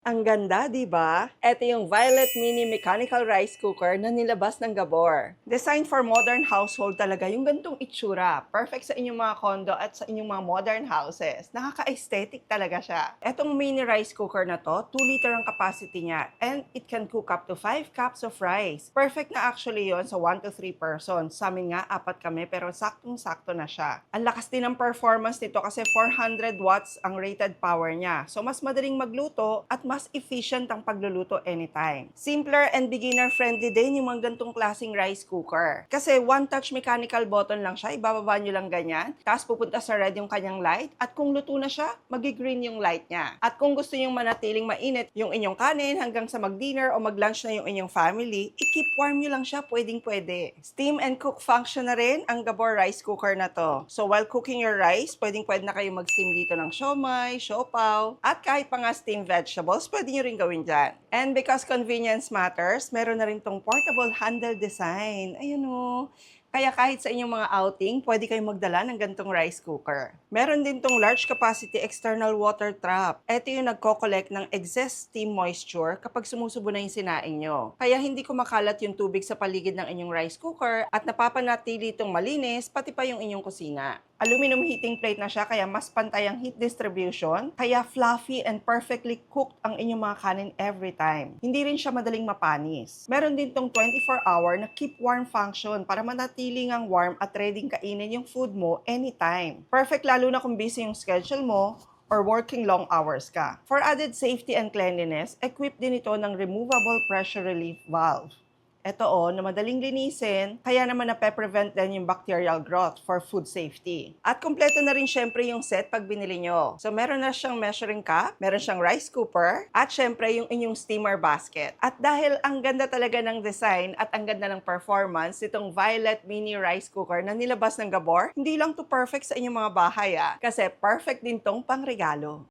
Ang ganda, di ba? Ito yung Violet Mini Mechanical Rice Cooker na nilabas ng Gabor. Designed for modern household talaga yung gantong itsura. Perfect sa inyong mga condo at sa inyong mga modern houses. Nakaka-aesthetic talaga siya. Etong mini rice cooker na to, 2 liter ang capacity niya and it can cook up to 5 cups of rice. Perfect na actually yon sa 1 to 3 persons. Sa amin nga, 4 kami pero saktong-sakto na siya. Ang lakas din ng performance nito kasi 400 watts ang rated power niya. So mas madaling magluto at mas efficient ang pagluluto anytime. Simpler and beginner-friendly din yung mga gantong klaseng rice cooker. Kasi one-touch mechanical button lang siya, ibababa nyo lang ganyan, tapos pupunta sa red yung kanyang light, at kung luto na siya, magi-green yung light niya. At kung gusto nyo manatiling mainit yung inyong kanin hanggang sa mag-dinner o mag-lunch na yung inyong family, i-keep warm nyo lang siya, pwedeng-pwede. Steam and cook function na rin ang Gabor rice cooker na to. So while cooking your rice, pwedeng-pwede na kayo mag-steam dito ng siomai, siopaw, at kahit pa nga steamed vegetables, pwede nyo rin gawin dyan. And because convenience matters, meron na rin tong portable handle design. Ayun o. Kaya kahit sa inyong mga outing, pwede kayong magdala ng gantong rice cooker. Meron din tong large capacity external water trap. Ito yung nagko-collect ng excess steam moisture kapag sumusubo na yung sinaing nyo. Kaya hindi kumakalat yung tubig sa paligid ng inyong rice cooker at napapanatili itong malinis pati pa yung inyong kusina. Aluminum heating plate na siya kaya mas pantay ang heat distribution, kaya fluffy and perfectly cooked ang inyong mga kanin every time. Hindi rin siya madaling mapanis. Meron din tong 24-hour na keep warm function para manatili ngang warm at ready kainin yung food mo anytime. Perfect lalo na kung busy yung schedule mo or working long hours ka. For added safety and cleanliness, equipped din ito ng removable pressure relief valve. Ito na madaling linisin, kaya naman nape-prevent din yung bacterial growth for food safety. At kompleto na rin syempre yung set pag binili nyo. So meron na siyang measuring cup, meron siyang rice cooker, at syempre yung inyong steamer basket. At dahil ang ganda talaga ng design at ang ganda ng performance nitong Violet Mini Rice Cooker na nilabas ng Gabor, hindi lang to perfect sa inyong mga bahay kasi perfect din tong pangregalo.